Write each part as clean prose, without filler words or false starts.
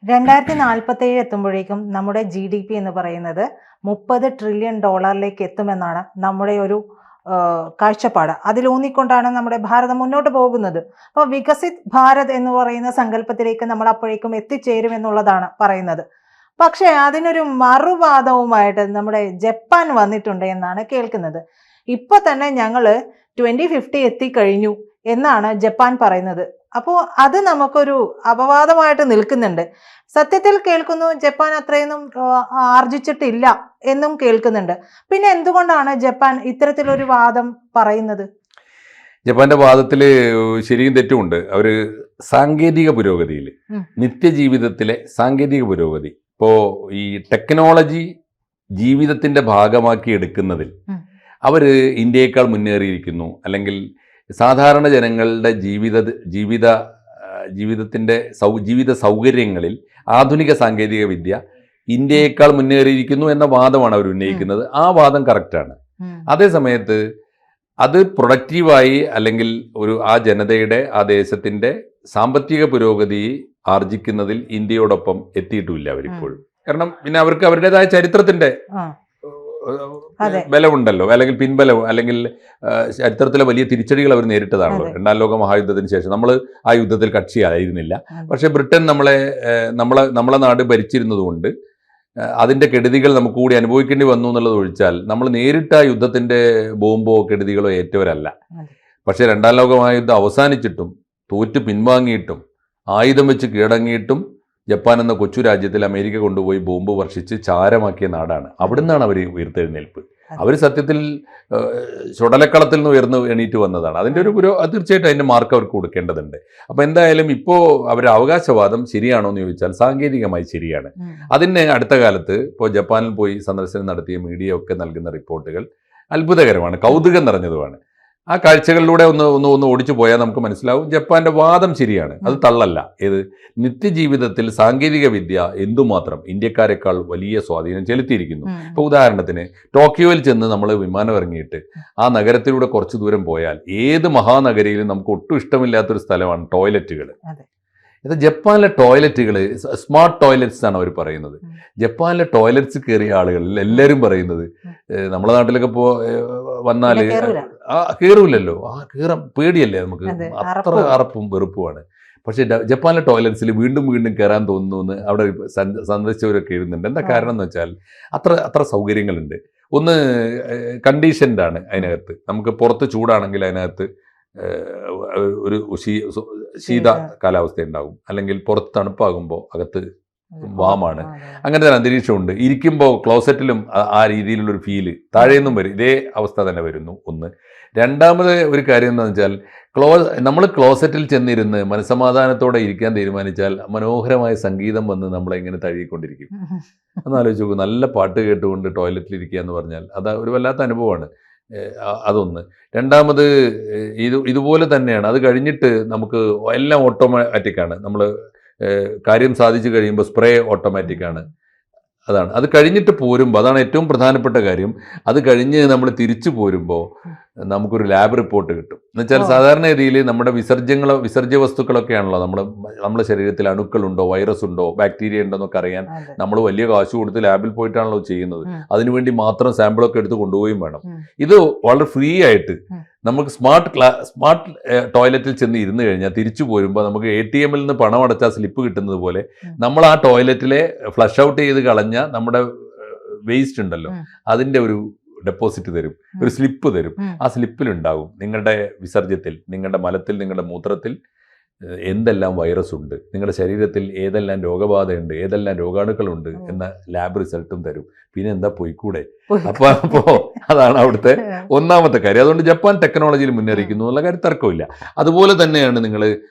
2047 എത്തുമ്പോഴേക്കും നമ്മുടെ GDP എന്ന് പറയുന്നത് $30 ട്രില്യൺ എത്തുമെന്നാണ് നമ്മുടെ ഒരു കാഴ്ചപ്പാട്. അതിലൂന്നിക്കൊണ്ടാണ് നമ്മുടെ ഭാരതം മുന്നോട്ട് പോകുന്നത്. അപ്പോൾ വികസിത് ഭാരത് എന്ന് പറയുന്ന സങ്കല്പത്തിലേക്ക് നമ്മൾ അപ്പോഴേക്കും എത്തിച്ചേരുമെന്നുള്ളതാണ് പറയുന്നത്. പക്ഷേ അതിനൊരു മറുവാദവുമായിട്ട് നമ്മുടെ ജപ്പാൻ വന്നിട്ടുണ്ട് എന്നാണ് കേൾക്കുന്നത്. ഇപ്പൊ തന്നെ ഞങ്ങൾ 2050 എത്തിക്കഴിഞ്ഞു എന്നാണ് ജപ്പാൻ പറയുന്നത്. അപ്പോൾ അത് നമുക്കൊരു അപവാദമായിട്ട് നിൽക്കുന്നുണ്ട്. സത്യത്തിൽ കേൾക്കുന്നു ജപ്പാൻ അത്രയൊന്നും ആർജിച്ചിട്ടില്ല എന്നും കേൾക്കുന്നുണ്ട്. പിന്നെ എന്തുകൊണ്ടാണ് ജപ്പാൻ ഇത്തരത്തിലൊരു വാദം പറയുന്നത്? ജപ്പാന്റെ വാദത്തിൽ ശരിയും തെറ്റുമുണ്ട്. അവർ സാങ്കേതിക പുരോഗതിയിൽ, നിത്യജീവിതത്തിലെ സാങ്കേതിക പുരോഗതി, ഇപ്പോൾ ഈ ടെക്നോളജി ജീവിതത്തിന്റെ ഭാഗമാക്കി എടുക്കുന്നതിൽ അവർ ഇന്ത്യയേക്കാൾ മുന്നേറിയിരിക്കുന്നു. അല്ലെങ്കിൽ സാധാരണ ജനങ്ങളുടെ ജീവിത സൗകര്യങ്ങളിൽ ആധുനിക സാങ്കേതിക വിദ്യ ഇന്ത്യയേക്കാൾ മുന്നേറിയിരിക്കുന്നു എന്ന വാദമാണ് അവർ ഉന്നയിക്കുന്നത്. ആ വാദം കറക്റ്റാണ്. അതേ സമയത്ത് അത് പ്രൊഡക്റ്റീവായി അല്ലെങ്കിൽ ആ ജനതയുടെ, ആ ദേശത്തിന്റെ സാമ്പത്തിക പുരോഗതി ആർജിക്കുന്നതിൽ ഇന്ത്യയോടൊപ്പം എത്തിയിട്ടുമില്ല അവരിപ്പോഴും. കാരണം പിന്നെ അവർക്ക് അവരുടേതായ ചരിത്രത്തിന്റെ ബലമുണ്ടല്ലോ, അല്ലെങ്കിൽ പിൻബലം, അല്ലെങ്കിൽ ചരിത്രത്തിലെ വലിയ തിരിച്ചടികൾ അവർ നേരിട്ടതാണല്ലോ. രണ്ടാം ലോക മഹായുദ്ധത്തിന് ശേഷം നമ്മൾ ആ യുദ്ധത്തിൽ കക്ഷിയായിരുന്നില്ല. പക്ഷെ ബ്രിട്ടൻ നമ്മളെ നാട് ഭരിച്ചിരുന്നത് കൊണ്ട് അതിന്റെ കെടുതികൾ നമുക്ക് കൂടി അനുഭവിക്കേണ്ടി വന്നു എന്നുള്ളത് ഒഴിച്ചാൽ നമ്മൾ നേരിട്ട് ആ യുദ്ധത്തിന്റെ ബോംബോ കെടുതികളോ ഏറ്റവരല്ല. പക്ഷെ രണ്ടാം ലോക മഹായുദ്ധം അവസാനിച്ചിട്ടും തോറ്റു പിൻവാങ്ങിയിട്ടും ആയുധം വെച്ച് കീഴടങ്ങിയിട്ടും ജപ്പാൻ എന്ന കൊച്ചു രാജ്യത്തിൽ അമേരിക്ക കൊണ്ടുപോയി ബോംബ് വർഷിച്ച് ചാരമാക്കിയ നാടാണ്. അവിടുന്നാണ് അവർ ഉയർത്തെഴുന്നേൽപ്പ്. അവർ സത്യത്തിൽ ചുടലക്കളത്തിൽ നിന്ന് എണീറ്റ് വന്നതാണ്. അതിൻ്റെ തീർച്ചയായിട്ടും അതിൻ്റെ മാർക്ക് അവർക്ക് കൊടുക്കേണ്ടതുണ്ട്. അപ്പോൾ എന്തായാലും ഇപ്പോൾ അവരുടെ അവകാശവാദം ശരിയാണോ എന്ന് ചോദിച്ചാൽ സാങ്കേതികമായി ശരിയാണ്. അതിന് അടുത്ത കാലത്ത് ഇപ്പോൾ ജപ്പാനിൽ പോയി സന്ദർശനം നടത്തിയ മീഡിയ ഒക്കെ നൽകുന്ന റിപ്പോർട്ടുകൾ അത്ഭുതകരമാണ്, കൗതുകം നിറഞ്ഞതുമാണ്. ആ കാഴ്ചകളിലൂടെ ഒന്ന് ഓടിച്ചു പോയാൽ നമുക്ക് മനസ്സിലാവും ജപ്പാന്റെ വാദം ശരിയാണ്, അത് തള്ളല്ല. നിത്യജീവിതത്തിൽ സാങ്കേതിക വിദ്യ എന്തുമാത്രം ഇന്ത്യക്കാരെക്കാൾ വലിയ സ്വാധീനം ചെലുത്തിയിരിക്കുന്നു. ഇപ്പോൾ ഉദാഹരണത്തിന് ടോക്കിയോയിൽ ചെന്ന് നമ്മൾ വിമാനം ഇറങ്ങിയിട്ട് ആ നഗരത്തിലൂടെ കുറച്ചു ദൂരം പോയാൽ ഏത് മഹാനഗരിയിലും നമുക്ക് ഒട്ടും ഇഷ്ടമില്ലാത്തൊരു സ്ഥലമാണ് ടോയ്ലറ്റുകൾ. ഇത് ജപ്പാനിലെ ടോയ്ലറ്റുകൾ സ്മാർട്ട് ടോയ്ലറ്റ്സ് ആണ് അവർ പറയുന്നത്. ജപ്പാനിലെ ടോയ്ലറ്റ്സ് കയറിയ ആളുകളിൽ എല്ലാവരും പറയുന്നത്, നമ്മുടെ നാട്ടിലൊക്കെ വന്നാൽ കയറൂലല്ലോ, കയറാൻ പേടിയല്ലേ നമുക്ക്, അത്ര അറപ്പും വെറുപ്പുമാണ്. പക്ഷെ ജപ്പാനിലെ ടോയ്ലറ്റ്സിൽ വീണ്ടും വീണ്ടും കയറാൻ തോന്നുന്നു എന്ന് അവിടെ സന്ദർശിച്ചവരൊക്കെ എഴുതുന്നുണ്ട്. എന്താ കാരണം എന്ന് വെച്ചാൽ അത്ര സൗകര്യങ്ങളുണ്ട്. ഒന്ന് കണ്ടീഷൻഡ് ആണ് അതിനകത്ത്. നമുക്ക് പുറത്ത് ചൂടാണെങ്കിൽ അതിനകത്ത് ഒരു ശീത കാലാവസ്ഥ ഉണ്ടാകും, അല്ലെങ്കിൽ പുറത്ത് തണുപ്പാകുമ്പോൾ അകത്ത് വാമാണ്. അങ്ങനത്തെ ഒരു അന്തരീക്ഷമുണ്ട്. ഇരിക്കുമ്പോൾ ക്ലോസറ്റിലും ആ രീതിയിലുള്ളൊരു ഫീല് താഴേന്നും വരും. ഇതേ അവസ്ഥ തന്നെ വരുന്നു. ഒന്ന്. രണ്ടാമത് ഒരു കാര്യം എന്താണെന്ന് വെച്ചാൽ നമ്മൾ ക്ലോസറ്റിൽ ചെന്നിരുന്ന് മനസ്സമാധാനത്തോടെ ഇരിക്കാൻ തീരുമാനിച്ചാൽ മനോഹരമായ സംഗീതം വന്ന് നമ്മളെ ഇങ്ങനെ തഴുകിക്കൊണ്ടിരിക്കും. ഒന്ന് ആലോചിച്ച് നോക്കൂ, നല്ല പാട്ട് കേട്ടുകൊണ്ട് ടോയ്ലറ്റിൽ ഇരിക്കുക എന്ന് പറഞ്ഞാൽ അത് ഒരു വല്ലാത്ത അനുഭവമാണ്. അതൊന്ന്. രണ്ടാമത് ഇതുപോലെ തന്നെയാണ്. അത് കഴിഞ്ഞിട്ട് നമുക്ക് എല്ലാം ഓട്ടോമാറ്റിക്കാണ്. നമ്മൾ കാര്യം സാധിച്ചു കഴിയുമ്പോൾ സ്പ്രേ ഓട്ടോമാറ്റിക്കാണ്. അതാണ്. അത് കഴിഞ്ഞിട്ട് പോരുമ്പോൾ, അതാണ് ഏറ്റവും പ്രധാനപ്പെട്ട കാര്യം, അത് കഴിഞ്ഞ് നമ്മൾ പോരുമ്പോൾ നമുക്കൊരു ലാബ് റിപ്പോർട്ട് കിട്ടും. എന്നുവെച്ചാൽ സാധാരണ രീതിയിൽ നമ്മുടെ വിസർജ്യ വസ്തുക്കളൊക്കെയാണല്ലോ നമ്മുടെ ശരീരത്തിൽ അണുക്കളുണ്ടോ, വൈറസ് ഉണ്ടോ, ബാക്ടീരിയ ഉണ്ടോ എന്നൊക്കെ അറിയാൻ നമ്മൾ വലിയ കാശ് കൊടുത്ത് ലാബിൽ പോയിട്ടാണല്ലോ ചെയ്യുന്നത്. അതിനുവേണ്ടി മാത്രം സാമ്പിളൊക്കെ എടുത്ത് കൊണ്ടുപോവുകയും വേണം. ഇത് വളരെ ഫ്രീ ആയിട്ട് നമുക്ക് സ്മാർട്ട് ടോയ്ലറ്റിൽ ചെന്ന് ഇരുന്ന് കഴിഞ്ഞാൽ തിരിച്ചു പോരുമ്പോൾ നമുക്ക് ATM നിന്ന് പണം അടച്ചാൽ സ്ലിപ്പ് കിട്ടുന്നത് പോലെ നമ്മൾ ആ ടോയ്ലറ്റിലെ ഫ്ലഷ് ഔട്ട് ചെയ്ത് കളഞ്ഞ നമ്മുടെ വേസ്റ്റ് ഉണ്ടല്ലോ, അതിൻ്റെ ഒരു ഡെപ്പോസിറ്റ് തരും, ഒരു സ്ലിപ്പ് തരും. ആ സ്ലിപ്പിലുണ്ടാകും നിങ്ങളുടെ വിസർജ്യത്തിൽ, നിങ്ങളുടെ മലത്തിൽ, നിങ്ങളുടെ മൂത്രത്തിൽ എന്തെല്ലാം വൈറസ് ഉണ്ട്, നിങ്ങളുടെ ശരീരത്തിൽ ഏതെല്ലാം രോഗബാധയുണ്ട്, ഏതെല്ലാം രോഗാണുക്കളുണ്ട് എന്ന ലാബ് റിസൾട്ടും തരും. പിന്നെ എന്താ പോയിക്കൂടെ? അപ്പോ അതാണ് അവിടുത്തെ ഒന്നാമത്തെ കാര്യം. അതുകൊണ്ട് ജപ്പാൻ ടെക്നോളജിയിൽ മുന്നേറിക്കുന്നു എന്നുള്ള കാര്യം തർക്കമില്ല. അതുപോലെ തന്നെയാണ് നിങ്ങൾ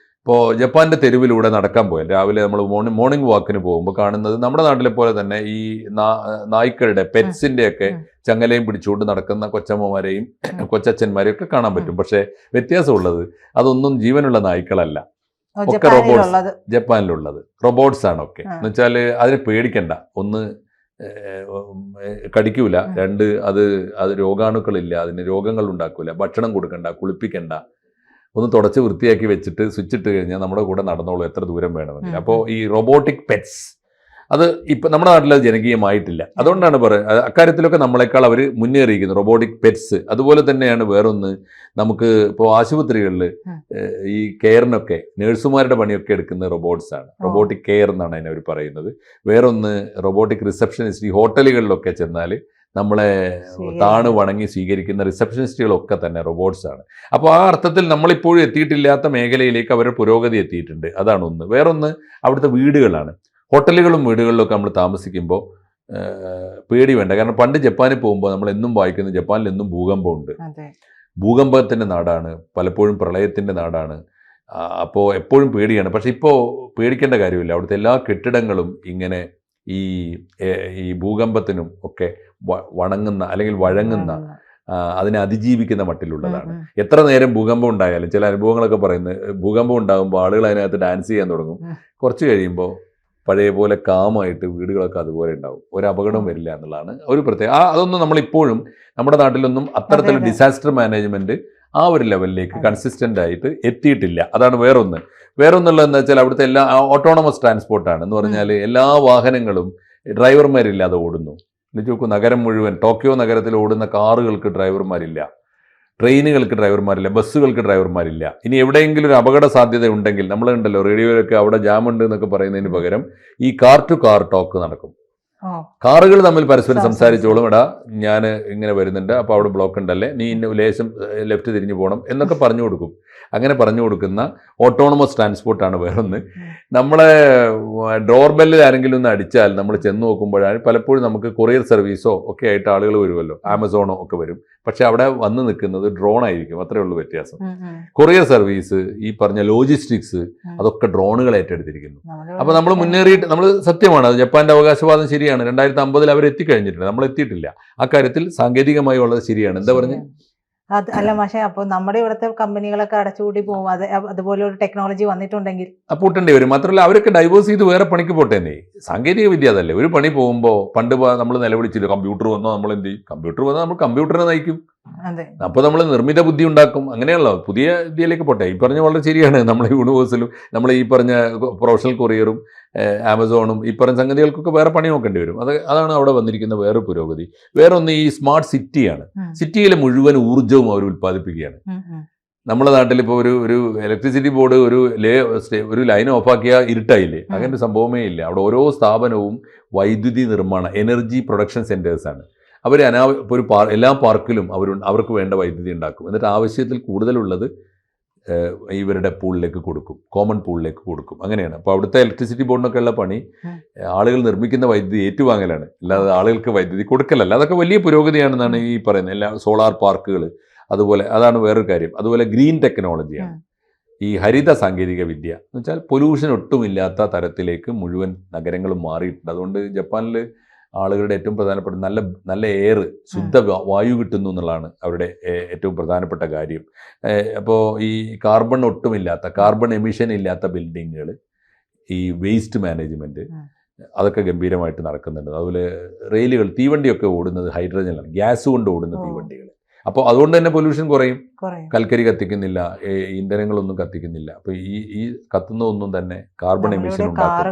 ഇപ്പോൾ ജപ്പാന്റെ തെരുവിലൂടെ നടക്കാൻ പോയാൽ, രാവിലെ നമ്മൾ മോർണിംഗ് വാക്കിന് പോകുമ്പോൾ കാണുന്നത് നമ്മുടെ നാട്ടിലെ പോലെ തന്നെ ഈ നായ്ക്കളുടെ പെറ്റ്സിൻ്റെയൊക്കെ ചങ്ങലയും പിടിച്ചുകൊണ്ട് നടക്കുന്ന കൊച്ചമ്മമാരെയും കൊച്ചച്ഛന്മാരെയും ഒക്കെ കാണാൻ പറ്റും. പക്ഷേ വ്യത്യാസമുള്ളത് അതൊന്നും ജീവനുള്ള നായ്ക്കളല്ല, ഒക്കെ റോബോട്ട്സ്. ജപ്പാനിലുള്ളത് റോബോട്ട്സ് ആണ് ഒക്കെ. എന്ന് വെച്ചാൽ അതിനെ പേടിക്കണ്ട. ഒന്ന്, കടിക്കൂല. രണ്ട്, അത് രോഗാണുക്കളില്ല, അതിന് രോഗങ്ങൾ ഉണ്ടാക്കൂല. ഭക്ഷണം കൊടുക്കണ്ട, കുളിപ്പിക്കണ്ട, ഒന്ന് തുടച്ച് വൃത്തിയാക്കി വെച്ചിട്ട് സ്വിച്ച് ഇട്ട് കഴിഞ്ഞാൽ നമ്മുടെ കൂടെ നടന്നോളൂ എത്ര ദൂരം വേണമെങ്കിൽ. അപ്പോൾ ഈ റോബോട്ടിക് പെറ്റ്സ് അത് ഇപ്പം നമ്മുടെ നാട്ടിൽ അത് ജനകീയമായിട്ടില്ല. അതുകൊണ്ടാണ് പറയുന്നത് അക്കാര്യത്തിലൊക്കെ നമ്മളെക്കാൾ അവർ മുന്നേറിയിരിക്കുന്നു റോബോട്ടിക് പെറ്റ്സ്. അതുപോലെ തന്നെയാണ് വേറൊന്ന്, നമുക്ക് ഇപ്പോൾ ആശുപത്രികളിൽ ഈ കെയറിനൊക്കെ നേഴ്സുമാരുടെ പണിയൊക്കെ എടുക്കുന്ന റോബോട്ട്സ് ആണ്. റോബോട്ടിക് കെയർ എന്നാണ് അതിനെ അവർ പറയുന്നത്. വേറൊന്ന് റോബോട്ടിക് റിസപ്ഷനിസ്റ്റ്. ഈ ഹോട്ടലുകളിലൊക്കെ ചെന്നാൽ നമ്മളെ താണ് വണങ്ങി സ്വീകരിക്കുന്ന റിസപ്ഷനിസ്റ്റുകളൊക്കെ തന്നെ റോബോട്ട്സ് ആണ്. അപ്പോൾ ആ അർത്ഥത്തിൽ നമ്മളിപ്പോഴും എത്തിയിട്ടില്ലാത്ത മേഖലയിലേക്ക് അവരുടെ പുരോഗതി എത്തിയിട്ടുണ്ട്. അതാണ് ഒന്ന്. വേറൊന്ന് അവിടുത്തെ വീടുകളാണ്. ഹോട്ടലുകളും വീടുകളിലൊക്കെ നമ്മൾ താമസിക്കുമ്പോൾ പേടി വേണ്ട. കാരണം പണ്ട് ജപ്പാനിൽ പോകുമ്പോൾ നമ്മൾ എന്നും വായിക്കുന്നത് ജപ്പാനിൽ എന്നും ഭൂകമ്പമുണ്ട്, ഭൂകമ്പത്തിൻ്റെ നാടാണ്, പലപ്പോഴും പ്രളയത്തിൻ്റെ നാടാണ്. അപ്പോൾ എപ്പോഴും പേടിയാണ്. പക്ഷെ ഇപ്പോൾ പേടിക്കേണ്ട കാര്യമില്ല. അവിടുത്തെ എല്ലാ കെട്ടിടങ്ങളും ഇങ്ങനെ ഈ ഭൂകമ്പത്തിനും ഒക്കെ വണങ്ങുന്ന അല്ലെങ്കിൽ വഴങ്ങുന്ന, അതിനെ അതിജീവിക്കുന്ന മട്ടിലുള്ളതാണ്. എത്ര നേരം ഭൂകമ്പം ഉണ്ടായാലും ചില അനുഭവങ്ങളൊക്കെ പറയുന്നത് ഭൂകമ്പം ഉണ്ടാകുമ്പോൾ ആളുകൾ അതിനകത്ത് ഡാൻസ് ചെയ്യാൻ തുടങ്ങും. കുറച്ച് കഴിയുമ്പോൾ പഴയ പോലെ കാമായിട്ട് വീടുകളൊക്കെ അതുപോലെ ഉണ്ടാവും. ഒരു അപകടവും വരില്ല എന്നുള്ളതാണ് ഒരു പ്രത്യേക. അതൊന്നും നമ്മളിപ്പോഴും നമ്മുടെ നാട്ടിലൊന്നും അത്തരത്തിലുള്ള ഡിസാസ്റ്റർ മാനേജ്മെന്റ് ആ ഒരു ലെവലിലേക്ക് കൺസിസ്റ്റന്റ് ആയിട്ട് എത്തിയിട്ടില്ല. അതാണ് വേറൊന്ന്. വേറൊന്നുള്ളതെന്ന് വെച്ചാൽ അവിടുത്തെ എല്ലാ ഓട്ടോണമസ് ട്രാൻസ്പോർട്ടാണ്. എന്ന് പറഞ്ഞാൽ എല്ലാ വാഹനങ്ങളും ഡ്രൈവർമാരില്ലാതെ ഓടുന്നു. നോക്കൂ, നഗരം മുഴുവൻ, ടോക്കിയോ നഗരത്തിൽ ഓടുന്ന കാറുകൾക്ക് ഡ്രൈവർമാരില്ല, ട്രെയിനുകൾക്ക് ഡ്രൈവർമാരില്ല, ബസ്സുകൾക്ക് ഡ്രൈവർമാരില്ല. ഇനി എവിടെയെങ്കിലും ഒരു അപകട സാധ്യത ഉണ്ടെങ്കിൽ നമ്മളുണ്ടല്ലോ റേഡിയോയിലൊക്കെ അവിടെ ജാമുണ്ട് എന്നൊക്കെ പറയുന്നതിന് പകരം ഈ കാർ ടു കാർ ടോക്ക് നടക്കും. കാറുകൾ തമ്മിൽ പരസ്പരം സംസാരിച്ചോളും, എടാ ഞാൻ ഇങ്ങനെ വരുന്നുണ്ട്, അപ്പോൾ അവിടെ ബ്ലോക്ക് ഉണ്ടല്ലേ, നീ ഇന്ന ലേശം ലെഫ്റ്റ് തിരിഞ്ഞു പോകണം എന്നൊക്കെ പറഞ്ഞു കൊടുക്കും. അങ്ങനെ പറഞ്ഞു കൊടുക്കുന്ന ഓട്ടോണമസ് ട്രാൻസ്പോർട്ടാണ് വേറൊന്ന്. നമ്മളെ ഡോർബെല്ലിൽ ആരെങ്കിലും ഒന്ന് അടിച്ചാൽ നമ്മൾ ചെന്ന് നോക്കുമ്പോഴാണ് പലപ്പോഴും നമുക്ക് കൊറിയർ സർവീസോ ഒക്കെ ആയിട്ട് ആളുകൾ വരുമല്ലോ, ആമസോണോ ഒക്കെ വരും. പക്ഷെ അവിടെ വന്ന് നിൽക്കുന്നത് ഡ്രോൺ ആയിരിക്കും. അത്രേ ഉള്ളൂ വ്യത്യാസം. കൊറിയർ സർവീസ്, ഈ പറഞ്ഞ ലോജിസ്റ്റിക്സ്, അതൊക്കെ ഡ്രോണുകൾ ഏറ്റെടുത്തിരിക്കുന്നു. അപ്പോൾ നമ്മൾ മുന്നേറിയിട്ട്, നമ്മൾ സത്യമാണ്, അത് ജപ്പാന്റെ അവകാശവാദം ശരിയാണ്. 2050 അവർ എത്തിക്കഴിഞ്ഞിട്ടുണ്ട്, നമ്മൾ എത്തിയിട്ടില്ല. അക്കാര്യത്തിൽ സാങ്കേതികമായി ഉള്ളത് ശരിയാണ്. എന്താ പറഞ്ഞത്? അല്ല മാഷെ, അപ്പോൾ നമ്മുടെ ഇവിടുത്തെ കമ്പനികളൊക്കെ അടച്ചുകൂടി പോകും. അതുപോലെ ഒരു ടെക്നോളജി വന്നിട്ടുണ്ടെങ്കിൽ പൂട്ടേണ്ടി വരും. മാത്രമല്ല അവരൊക്കെ ഡൈവേഴ്സ് ചെയ്ത് വേറെ പണിക്ക് പോട്ടേന്നേ. സാങ്കേതിക വിദ്യ അതല്ലേ. ഒരു പണി പോകുമ്പോൾ പണ്ട് നമ്മൾ നിലവിളിച്ചില്ല, കമ്പ്യൂട്ടർ വന്നോ, നമ്മൾ എന്ത് ചെയ്യും? കമ്പ്യൂട്ടർ വന്നാൽ നമ്മൾ കമ്പ്യൂട്ടറിനെ നയിക്കും. അപ്പോൾ നമ്മൾ നിർമ്മിത ബുദ്ധി ഉണ്ടാക്കും. അങ്ങനെയല്ലോ പുതിയ വിദ്യയിലേക്ക് പോട്ടെ. ഈ പറഞ്ഞ വളരെ ശരിയാണ്. നമ്മളെ യൂണിവേഴ്സിലും നമ്മൾ ഈ പറഞ്ഞ പ്രൊഫഷണൽ കൊറിയറും ആമസോണും ഈ പറഞ്ഞ സംഗതികൾക്കൊക്കെ വേറെ പണി നോക്കേണ്ടി വരും. അതാണ് അവിടെ വന്നിരിക്കുന്ന വേറെ പുരോഗതി. വേറൊന്ന് ഈ സ്മാർട്ട് സിറ്റിയാണ്. സിറ്റിയിലെ മുഴുവൻ ഊർജ്ജവും അവർ ഉൽപ്പാദിപ്പിക്കുകയാണ്. നമ്മുടെ നാട്ടിൽ ഇപ്പോൾ ഒരു ഇലക്ട്രിസിറ്റി ബോർഡ് ഒരു ലൈൻ ഓഫാക്കിയാൽ ഇരുട്ടായില്ലേ? അങ്ങനെ ഒരു സംഭവമേ ഇല്ല. അവിടെ ഓരോ സ്ഥാപനവും വൈദ്യുതി നിർമ്മാണ എനർജി പ്രൊഡക്ഷൻ സെൻറ്റേഴ്സാണ്. അവർ എല്ലാ പാർക്കിലും അവർക്ക് വേണ്ട വൈദ്യുതി ഉണ്ടാക്കും. എന്നിട്ട് ആവശ്യത്തിൽ കൂടുതലുള്ളത് ഇവരുടെ പൂളിലേക്ക് കൊടുക്കും, കോമൺ പൂളിലേക്ക് കൊടുക്കും. അങ്ങനെയാണ്. അപ്പോൾ അവിടുത്തെ ഇലക്ട്രിസിറ്റി ബോർഡിനൊക്കെ ഉള്ള പണി ആളുകൾ നിർമ്മിക്കുന്ന വൈദ്യുതി ഏറ്റുവാങ്ങലാണ്, അല്ലാതെ ആളുകൾക്ക് വൈദ്യുതി കൊടുക്കലല്ല. അതൊക്കെ വലിയ പുരോഗതിയാണെന്നാണ് ഈ പറയുന്നത്. എല്ലാ സോളാർ പാർക്കുകൾ, അതുപോലെ അതാണ് വേറൊരു കാര്യം. അതുപോലെ ഗ്രീൻ ടെക്നോളജിയാണ്, ഈ ഹരിത സാങ്കേതിക വിദ്യ എന്ന് വെച്ചാൽ പൊല്യൂഷൻ ഒട്ടുമില്ലാത്ത തരത്തിലേക്ക് മുഴുവൻ നഗരങ്ങളും മാറിയിട്ടുണ്ട്. അതുകൊണ്ട് ജപ്പാനിൽ ആളുകളുടെ ഏറ്റവും പ്രധാനപ്പെട്ട നല്ല എയർ, ശുദ്ധ വായു കിട്ടുന്നു എന്നുള്ളതാണ് അവരുടെ ഏറ്റവും പ്രധാനപ്പെട്ട കാര്യം. അപ്പോൾ ഈ കാർബൺ എമിഷൻ ഇല്ലാത്ത ബിൽഡിങ്ങുകൾ, ഈ വേസ്റ്റ് മാനേജ്മെൻറ്റ്, അതൊക്കെ ഗംഭീരമായിട്ട് നടക്കുന്നുണ്ട്. അതുപോലെ റെയിലുകൾ, തീവണ്ടിയൊക്കെ ഓടുന്നത് ഹൈഡ്രജനിലാണ്, ഗ്യാസ് കൊണ്ട് ഓടുന്ന തീവണ്ടികൾ. അപ്പോൾ അതുകൊണ്ട് തന്നെ പൊല്യൂഷൻ കുറയും. കൽക്കരി കത്തിക്കുന്നില്ല, ഇന്ധനങ്ങളൊന്നും കത്തിക്കുന്നില്ല. അപ്പോൾ ഈ കത്തുന്നതൊന്നും തന്നെ കാർബൺ എമിഷൻ ഉണ്ടാക്കും.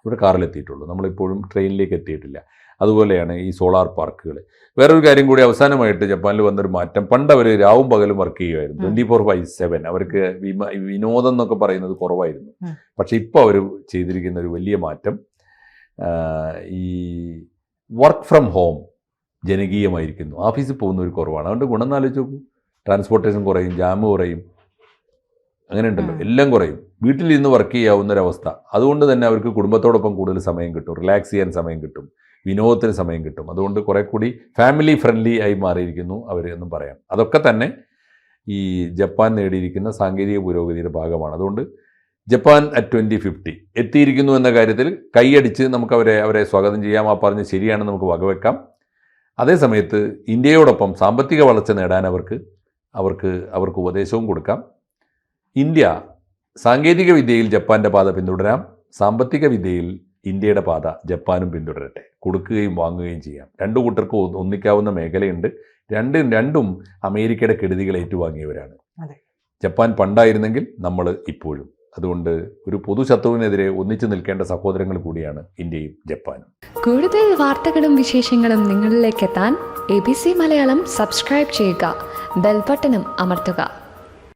ഇവിടെ കാറിലെത്തിയിട്ടുള്ളൂ, നമ്മളിപ്പോഴും ട്രെയിനിലേക്ക് എത്തിയിട്ടില്ല. അതുപോലെയാണ് ഈ സോളാർ പാർക്കുകൾ. വേറൊരു കാര്യം കൂടി അവസാനമായിട്ട് ജപ്പാനിൽ വന്നൊരു മാറ്റം. പണ്ട് അവർ രാവും പകലും വർക്ക് ചെയ്യുമായിരുന്നു, 24/7. അവർക്ക് വിനോദം എന്നൊക്കെ പറയുന്നത് കുറവായിരുന്നു. പക്ഷെ ഇപ്പോൾ അവർ ചെയ്തിരിക്കുന്ന ഒരു വലിയ മാറ്റം, ഈ വർക്ക് ഫ്രം ഹോം ജനകീയമായിരിക്കുന്നു. ഓഫീസിൽ പോകുന്നവർ കുറവാണ്. അതുകൊണ്ട് ഗുണം ആലോചിച്ച് നോക്കും. ട്രാൻസ്പോർട്ടേഷൻ കുറയും, ജാം കുറയും, അങ്ങനെ ഉണ്ടല്ലോ, എല്ലാം കുറയും. വീട്ടിൽ ഇരുന്ന് വർക്ക് ചെയ്യാവുന്നൊരവസ്ഥ. അതുകൊണ്ട് തന്നെ അവർക്ക് കുടുംബത്തോടൊപ്പം കൂടുതൽ സമയം കിട്ടും, റിലാക്സ് ചെയ്യാൻ സമയം കിട്ടും, വിനോദത്തിന് സമയം കിട്ടും. അതുകൊണ്ട് കുറേ കൂടി ഫാമിലി ഫ്രണ്ട്ലി ആയി മാറിയിരിക്കുന്നു അവർ എന്നും പറയാം. അതൊക്കെ തന്നെ ഈ ജപ്പാൻ നേടിയിരിക്കുന്ന സാങ്കേതിക പുരോഗതിയുടെ ഭാഗമാണ്. അതുകൊണ്ട് ജപ്പാൻ അറ്റ് 2050 എത്തിയിരിക്കുന്നു എന്ന കാര്യത്തിൽ കൈയടിച്ച് നമുക്ക് അവരെ സ്വാഗതം ചെയ്യാം. ആ പറഞ്ഞ് ശരിയാണെന്ന് നമുക്ക് വകവെക്കാം. അതേസമയത്ത് ഇന്ത്യയോടൊപ്പം സാമ്പത്തിക വളർച്ച നേടാൻ അവർക്ക് ഉപദേശവും കൊടുക്കാം. ഇന്ത്യ സാങ്കേതിക വിദ്യയിൽ ജപ്പാൻ്റെ പാത പിന്തുടരാം, സാമ്പത്തിക വിദ്യയിൽ ഇന്ത്യയുടെ പാത ജപ്പാനും പിന്തുടരട്ടെ. കൊടുക്കുകയും വാങ്ങുകയും ചെയ്യാം. രണ്ടു കൂട്ടർക്കും ഒന്നിക്കാവുന്ന മേഖലയുണ്ട്. രണ്ടും അമേരിക്കയുടെ കെടുതികൾ ഏറ്റുവാങ്ങിയവരാണ്. ജപ്പാൻ പണ്ടായിരുന്നെങ്കിൽ നമ്മൾ ഇപ്പോഴും. അതുകൊണ്ട് ഒരു പൊതുശത്രുവിനെതിരെ ഒന്നിച്ചു നിൽക്കേണ്ട സഹോദരങ്ങൾ കൂടിയാണ് ഇന്ത്യയും ജപ്പാനും. കൂടുതൽ വാർത്തകളും വിശേഷങ്ങളും നിങ്ങളിലേക്ക് എത്താൻ ABC മലയാളം സബ്സ്ക്രൈബ് ചെയ്യുക, ബെൽ ബട്ടണും അമർത്തുക.